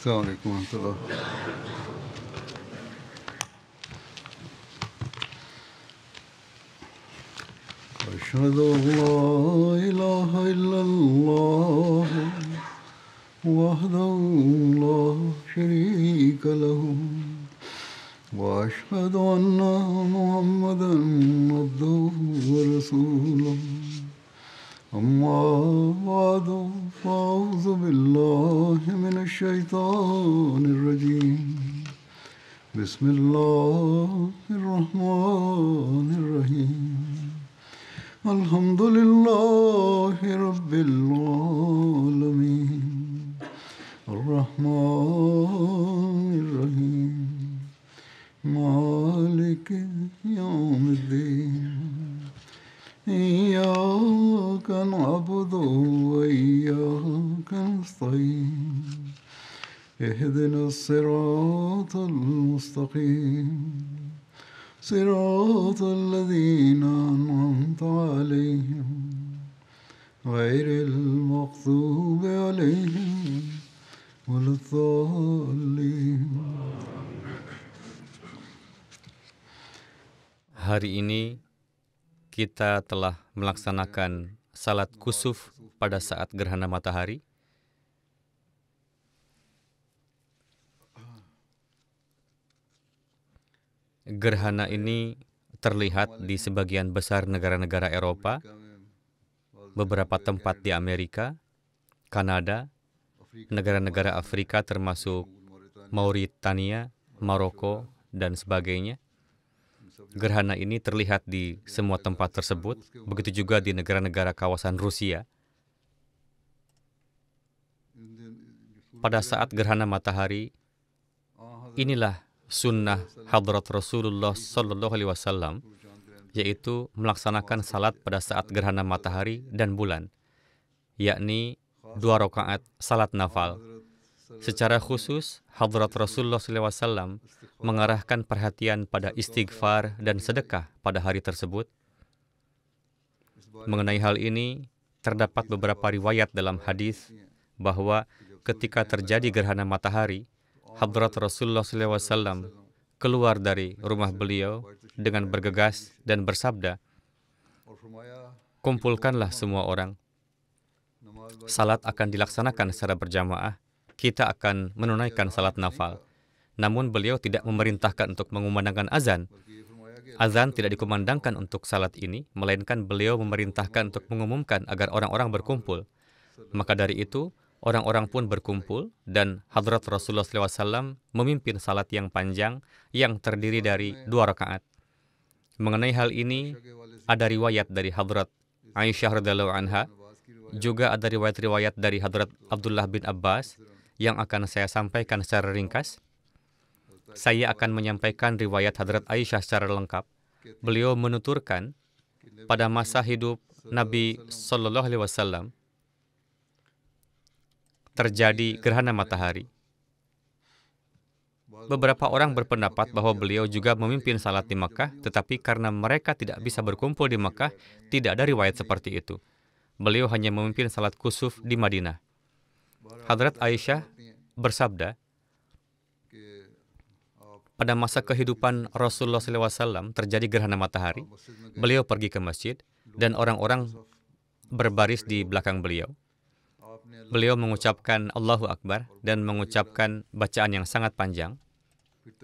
السلام عليكم ورحمة الله. أشهد أن لا إله إلا الله وحده لا شريك له وأشهد أن محمدا عبده ورسوله أما بعد فأعوذ بالله من الشيطان الرجيم بسم الله الرحمن الرحيم الحمد لله رب العالمين الرحمن الرحيم مالك يوم الدين إياك نعبد وإياك نستعين اهدنا الصراط المستقيم صراط الذين أنعمت عليهم غير المغضوب عليهم ولا الضالين. Hari ini kita telah melaksanakan salat kusuf pada saat gerhana matahari. Gerhana ini terlihat di sebagian besar negara-negara Eropa, beberapa tempat di Amerika, Kanada, negara-negara Afrika termasuk Mauritania, Maroko, dan sebagainya. Gerhana ini terlihat di semua tempat tersebut, begitu juga di negara-negara kawasan Rusia. Pada saat gerhana matahari, inilah sunnah hadrat Rasulullah SAW, yaitu melaksanakan salat pada saat gerhana matahari dan bulan, yakni 2 rakaat salat nafal. Secara khusus, hadrat Rasulullah SAW mengarahkan perhatian pada istighfar dan sedekah pada hari tersebut. Mengenai hal ini, terdapat beberapa riwayat dalam hadis bahwa ketika terjadi gerhana matahari, hadrat Rasulullah SAW keluar dari rumah beliau dengan bergegas dan bersabda, "Kumpulkanlah semua orang. Salat akan dilaksanakan secara berjamaah. Kita akan menunaikan salat nafal." Namun beliau tidak memerintahkan untuk mengumandangkan azan. Azan tidak dikumandangkan untuk salat ini, melainkan beliau memerintahkan untuk mengumumkan agar orang-orang berkumpul. Maka dari itu, orang-orang pun berkumpul dan hadrat Rasulullah SAW memimpin salat yang panjang yang terdiri dari 2 rakaat. Mengenai hal ini, ada riwayat dari hadrat Aisyah radhiyallahu anha, juga ada riwayat-riwayat dari hadrat Abdullah bin Abbas yang akan saya sampaikan secara ringkas. Saya akan menyampaikan riwayat hadrat Aisyah secara lengkap. Beliau menuturkan, pada masa hidup Nabi SAW terjadi gerhana matahari. Beberapa orang berpendapat bahwa beliau juga memimpin salat di Makkah, tetapi karena mereka tidak bisa berkumpul di Makkah, tidak ada riwayat seperti itu. Beliau hanya memimpin salat kusuf di Madinah. Hadrat Aisyah bersabda, pada masa kehidupan Rasulullah SAW terjadi gerhana matahari. Beliau pergi ke masjid dan orang-orang berbaris di belakang beliau. Beliau mengucapkan Allahu Akbar dan mengucapkan bacaan yang sangat panjang.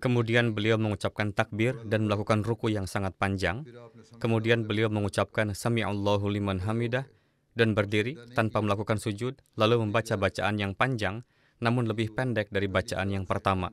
Kemudian beliau mengucapkan takbir dan melakukan ruku yang sangat panjang. Kemudian beliau mengucapkan Sami'allahu liman hamidah dan berdiri tanpa melakukan sujud, lalu membaca bacaan yang panjang namun lebih pendek dari bacaan yang pertama.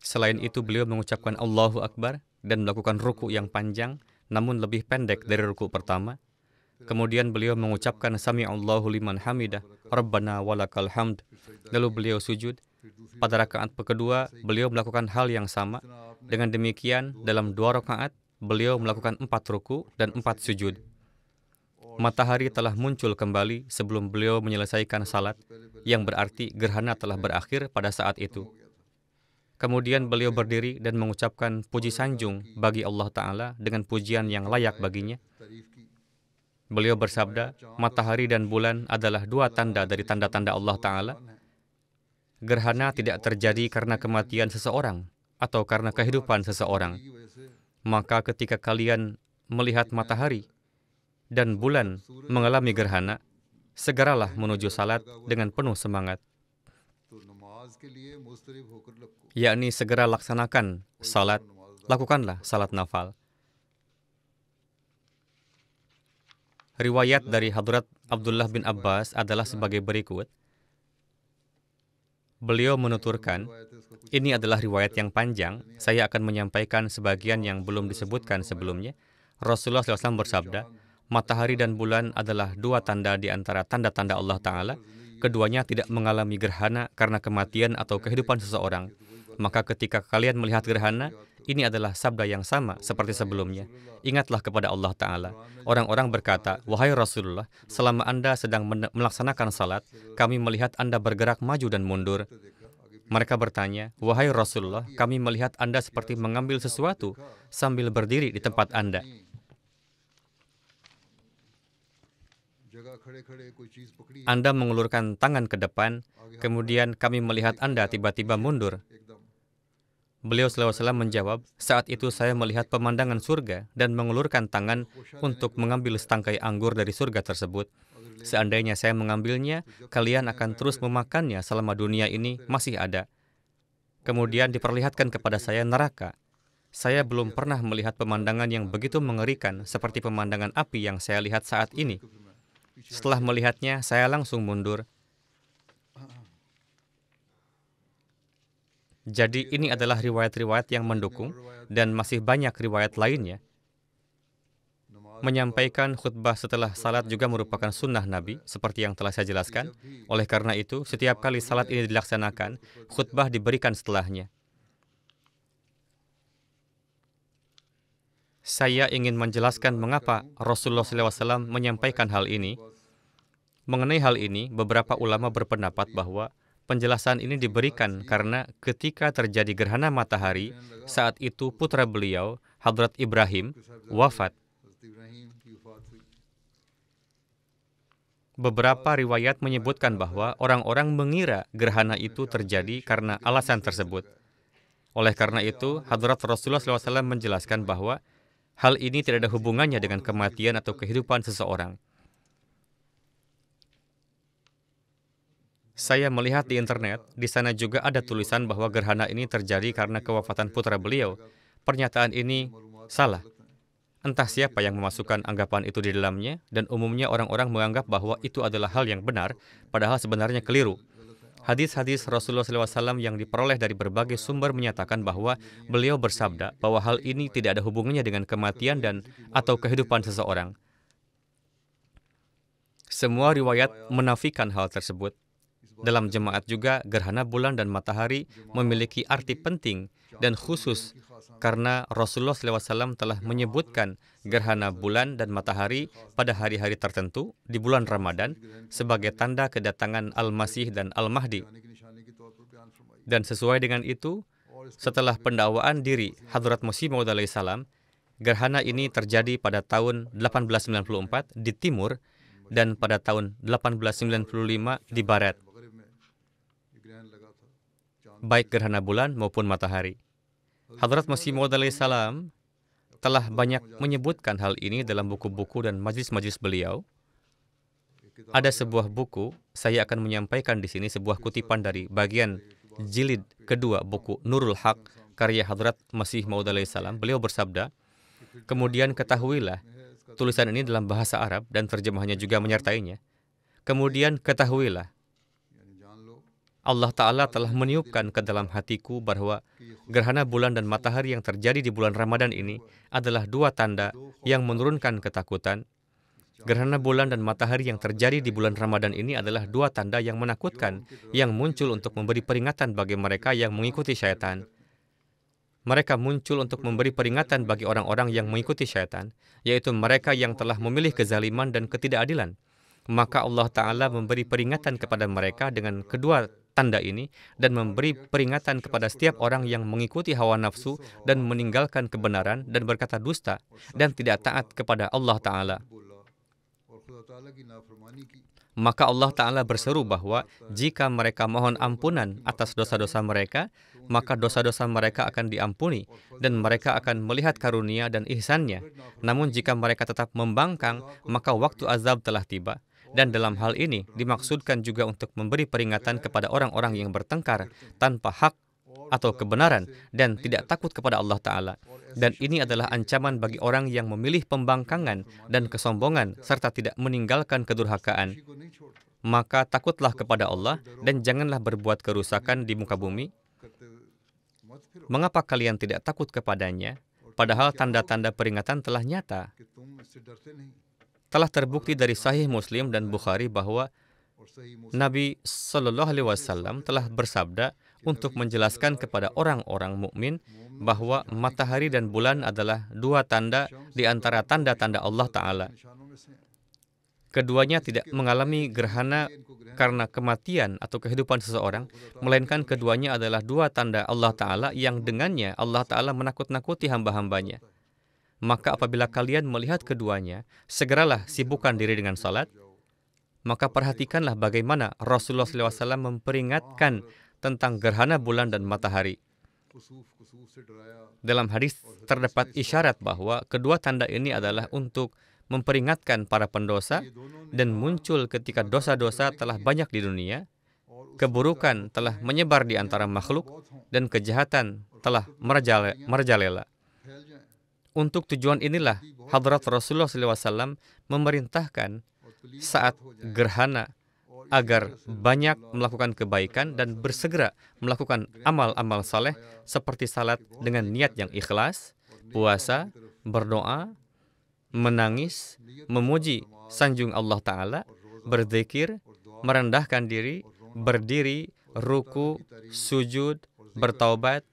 Selain itu, beliau mengucapkan Allahu Akbar dan melakukan ruku yang panjang, namun lebih pendek dari ruku pertama. Kemudian beliau mengucapkan Sami'allahu liman hamidah, Rabbana walakal hamd. Lalu beliau sujud. Pada rakaat kedua, beliau melakukan hal yang sama. Dengan demikian, dalam 2 rakaat, beliau melakukan 4 ruku dan 4 sujud. Matahari telah muncul kembali sebelum beliau menyelesaikan salat, yang berarti gerhana telah berakhir pada saat itu. Kemudian beliau berdiri dan mengucapkan puji sanjung bagi Allah Ta'ala dengan pujian yang layak baginya. Beliau bersabda, matahari dan bulan adalah 2 tanda dari tanda-tanda Allah Ta'ala. gerhana tidak terjadi karena kematian seseorang atau karena kehidupan seseorang. Maka ketika kalian melihat matahari dan bulan mengalami gerhana, segeralah menuju salat dengan penuh semangat. Yakni segera laksanakan salat, lakukanlah salat nafal. Riwayat dari Hadrat Abdullah bin Abbas adalah sebagai berikut. Beliau menuturkan, ini adalah riwayat yang panjang, saya akan menyampaikan sebagian yang belum disebutkan sebelumnya. Rasulullah SAW bersabda, matahari dan bulan adalah dua tanda di antara tanda-tanda Allah Ta'ala. Keduanya tidak mengalami gerhana karena kematian atau kehidupan seseorang. Maka ketika kalian melihat gerhana, ini adalah sabda yang sama seperti sebelumnya. Ingatlah kepada Allah Ta'ala. Orang-orang berkata, wahai Rasulullah, selama Anda sedang melaksanakan salat, kami melihat Anda bergerak maju dan mundur. Mereka bertanya, wahai Rasulullah, kami melihat Anda seperti mengambil sesuatu sambil berdiri di tempat Anda. Anda mengulurkan tangan ke depan, kemudian kami melihat Anda tiba-tiba mundur. Beliau SAW menjawab, saat itu saya melihat pemandangan surga dan mengulurkan tangan untuk mengambil setangkai anggur dari surga tersebut. Seandainya saya mengambilnya, kalian akan terus memakannya selama dunia ini masih ada. Kemudian diperlihatkan kepada saya neraka. Saya belum pernah melihat pemandangan yang begitu mengerikan seperti pemandangan api yang saya lihat saat ini. Setelah melihatnya, saya langsung mundur. Jadi ini adalah riwayat-riwayat yang mendukung dan masih banyak riwayat lainnya. Menyampaikan khutbah setelah salat juga merupakan sunnah Nabi, seperti yang telah saya jelaskan. Oleh karena itu, setiap kali salat ini dilaksanakan, khutbah diberikan setelahnya. Saya ingin menjelaskan mengapa Rasulullah SAW menyampaikan hal ini. Mengenai hal ini, beberapa ulama berpendapat bahwa penjelasan ini diberikan karena ketika terjadi gerhana matahari, saat itu putra beliau, Hadrat Ibrahim, wafat. Beberapa riwayat menyebutkan bahwa orang-orang mengira gerhana itu terjadi karena alasan tersebut. Oleh karena itu, Hadrat Rasulullah SAW menjelaskan bahwa hal ini tidak ada hubungannya dengan kematian atau kehidupan seseorang. Saya melihat di internet, di sana juga ada tulisan bahwa gerhana ini terjadi karena kewafatan putra beliau. Pernyataan ini salah. Entah siapa yang memasukkan anggapan itu di dalamnya, dan umumnya orang-orang menganggap bahwa itu adalah hal yang benar, padahal sebenarnya keliru. Hadis-hadis Rasulullah SAW yang diperoleh dari berbagai sumber menyatakan bahwa beliau bersabda bahwa hal ini tidak ada hubungannya dengan kematian dan atau kehidupan seseorang. Semua riwayat menafikan hal tersebut. Dalam jemaat juga, gerhana bulan dan matahari memiliki arti penting dan khusus karena Rasulullah SAW telah menyebutkan gerhana bulan dan matahari pada hari-hari tertentu di bulan Ramadan sebagai tanda kedatangan Al-Masih dan Al-Mahdi. Dan sesuai dengan itu, setelah pendakwaan diri Hadrat Masih Maud alaihissalam, gerhana ini terjadi pada tahun 1894 di timur dan pada tahun 1895 di barat, baik gerhana bulan maupun matahari. Hadrat Masih Maud alaihissalam telah banyak menyebutkan hal ini dalam buku-buku dan majlis-majlis beliau. Ada sebuah buku, saya akan menyampaikan di sini sebuah kutipan dari bagian jilid kedua buku Nurul Haq, karya Hadrat Masih Maud alaihissalam. Beliau bersabda, kemudian ketahuilah, tulisan ini dalam bahasa Arab dan terjemahannya juga menyertainya. Kemudian ketahuilah, Allah Ta'ala telah meniupkan ke dalam hatiku bahwa gerhana bulan dan matahari yang terjadi di bulan Ramadan ini adalah dua tanda yang menurunkan ketakutan. Gerhana bulan dan matahari yang terjadi di bulan Ramadan ini adalah dua tanda yang menakutkan, yang muncul untuk memberi peringatan bagi mereka yang mengikuti syaitan. Mereka muncul untuk memberi peringatan bagi orang-orang yang mengikuti syaitan, yaitu mereka yang telah memilih kezaliman dan ketidakadilan. Maka Allah Ta'ala memberi peringatan kepada mereka dengan kedua tanda ini dan memberi peringatan kepada setiap orang yang mengikuti hawa nafsu dan meninggalkan kebenaran dan berkata dusta dan tidak taat kepada Allah Ta'ala. Maka Allah Ta'ala berseru bahwa jika mereka mohon ampunan atas dosa-dosa mereka, maka dosa-dosa mereka akan diampuni dan mereka akan melihat karunia dan ihsan-Nya. Namun jika mereka tetap membangkang, maka waktu azab telah tiba. Dan dalam hal ini dimaksudkan juga untuk memberi peringatan kepada orang-orang yang bertengkar tanpa hak atau kebenaran dan tidak takut kepada Allah Ta'ala. Dan ini adalah ancaman bagi orang yang memilih pembangkangan dan kesombongan serta tidak meninggalkan kedurhakaan. Maka takutlah kepada Allah dan janganlah berbuat kerusakan di muka bumi. Mengapa kalian tidak takut kepadanya? Padahal tanda-tanda peringatan telah nyata. Telah terbukti dari Sahih Muslim dan Bukhari bahwa Nabi Shallallahu Alaihi Wasallam telah bersabda untuk menjelaskan kepada orang-orang mukmin bahwa matahari dan bulan adalah dua tanda di antara tanda-tanda Allah Ta'ala. Keduanya tidak mengalami gerhana karena kematian atau kehidupan seseorang, melainkan keduanya adalah dua tanda Allah Ta'ala yang dengannya Allah Ta'ala menakut-nakuti hamba-hambanya. Maka apabila kalian melihat keduanya, segeralah sibukkan diri dengan salat. Maka perhatikanlah bagaimana Rasulullah SAW memperingatkan tentang gerhana bulan dan matahari. Dalam hadis terdapat isyarat bahwa kedua tanda ini adalah untuk memperingatkan para pendosa dan muncul ketika dosa-dosa telah banyak di dunia, keburukan telah menyebar di antara makhluk, dan kejahatan telah merajalela. Untuk tujuan inilah Hadrat Rasulullah SAW memerintahkan saat gerhana agar banyak melakukan kebaikan dan bersegera melakukan amal-amal saleh seperti salat dengan niat yang ikhlas, puasa, berdoa, menangis, memuji sanjung Allah Ta'ala, berzikir, merendahkan diri, berdiri, ruku, sujud, bertaubat,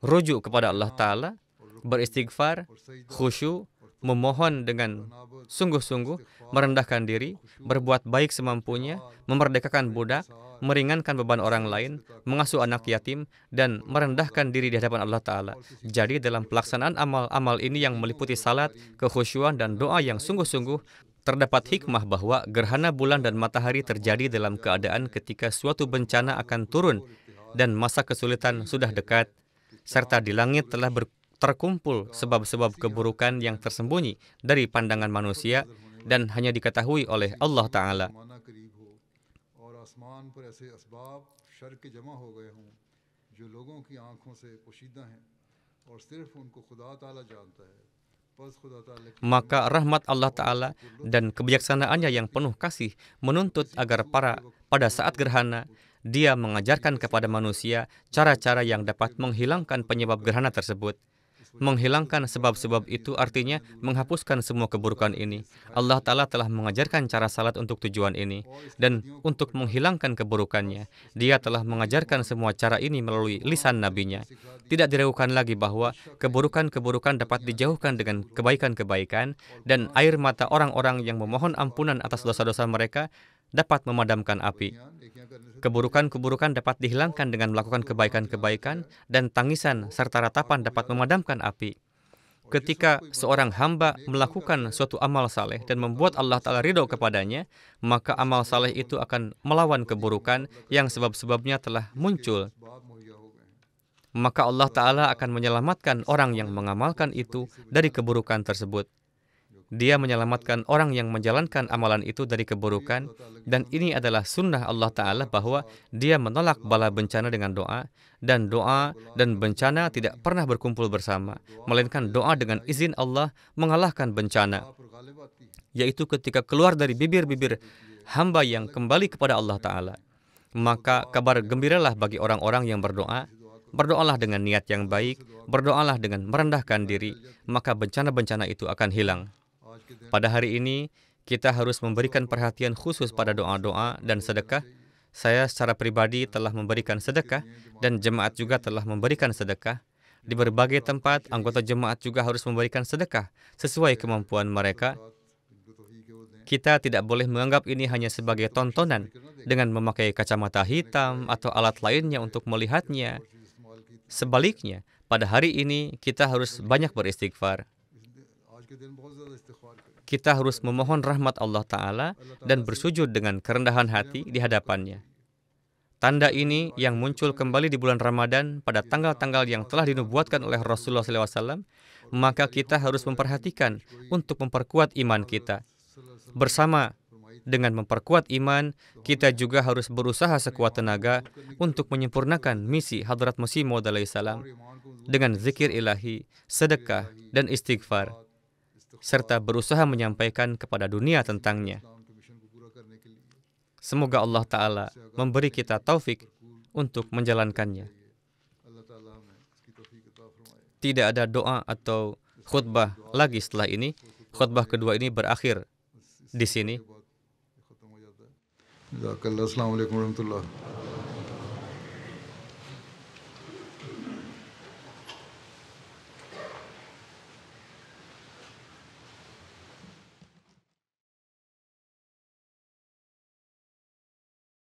rujuk kepada Allah Ta'ala, beristighfar, khusyuk, memohon dengan sungguh-sungguh, merendahkan diri, berbuat baik semampunya, memerdekakan budak, meringankan beban orang lain, mengasuh anak yatim, dan merendahkan diri di hadapan Allah Ta'ala. Jadi dalam pelaksanaan amal-amal ini yang meliputi salat, kekhusyuan, dan doa yang sungguh-sungguh, terdapat hikmah bahwa gerhana bulan dan matahari terjadi dalam keadaan ketika suatu bencana akan turun dan masa kesulitan sudah dekat, serta di langit telah terkumpul sebab-sebab keburukan yang tersembunyi dari pandangan manusia dan hanya diketahui oleh Allah Ta'ala. Maka rahmat Allah Ta'ala dan kebijaksanaannya yang penuh kasih menuntut agar pada saat gerhana Dia mengajarkan kepada manusia cara-cara yang dapat menghilangkan penyebab gerhana tersebut. Menghilangkan sebab-sebab itu artinya menghapuskan semua keburukan ini. Allah Ta'ala telah mengajarkan cara salat untuk tujuan ini. Dan untuk menghilangkan keburukannya, Dia telah mengajarkan semua cara ini melalui lisan nabinya. Tidak diragukan lagi bahwa keburukan-keburukan dapat dijauhkan dengan kebaikan-kebaikan, dan air mata orang-orang yang memohon ampunan atas dosa-dosa mereka dapat memadamkan api. Keburukan-keburukan dapat dihilangkan dengan melakukan kebaikan-kebaikan, dan tangisan serta ratapan dapat memadamkan api. Ketika seorang hamba melakukan suatu amal saleh dan membuat Allah Ta'ala ridho kepadanya, maka amal saleh itu akan melawan keburukan yang sebab-sebabnya telah muncul. Maka Allah Ta'ala akan menyelamatkan orang yang mengamalkan itu dari keburukan tersebut. Dia menyelamatkan orang yang menjalankan amalan itu dari keburukan, dan ini adalah sunnah Allah Ta'ala bahwa Dia menolak bala bencana dengan doa, dan doa dan bencana tidak pernah berkumpul bersama, melainkan doa dengan izin Allah mengalahkan bencana, yaitu ketika keluar dari bibir-bibir hamba yang kembali kepada Allah Ta'ala. Maka kabar gembiralah bagi orang-orang yang berdoa. Berdoalah dengan niat yang baik, berdoalah dengan merendahkan diri, maka bencana-bencana itu akan hilang. Pada hari ini, kita harus memberikan perhatian khusus pada doa-doa dan sedekah. Saya secara pribadi telah memberikan sedekah, dan jemaat juga telah memberikan sedekah. Di berbagai tempat, anggota jemaat juga harus memberikan sedekah sesuai kemampuan mereka. Kita tidak boleh menganggap ini hanya sebagai tontonan dengan memakai kacamata hitam atau alat lainnya untuk melihatnya. Sebaliknya, pada hari ini kita harus banyak beristighfar. kita harus memohon rahmat Allah Ta'ala dan bersujud dengan kerendahan hati di hadapannya. Tanda ini yang muncul kembali di bulan Ramadan pada tanggal-tanggal yang telah dinubuatkan oleh Rasulullah SAW, maka kita harus memperhatikan untuk memperkuat iman kita. Bersama dengan memperkuat iman, kita juga harus berusaha sekuat tenaga untuk menyempurnakan misi Hadrat Masih Maud alaihissalam dengan zikir ilahi, sedekah, dan istighfar, serta berusaha menyampaikan kepada dunia tentangnya. Semoga Allah Ta'ala memberi kita taufik untuk menjalankannya. Tidak ada doa atau khutbah lagi setelah ini. Khutbah kedua ini berakhir di sini. Assalamualaikum warahmatullahi wabarakatuh.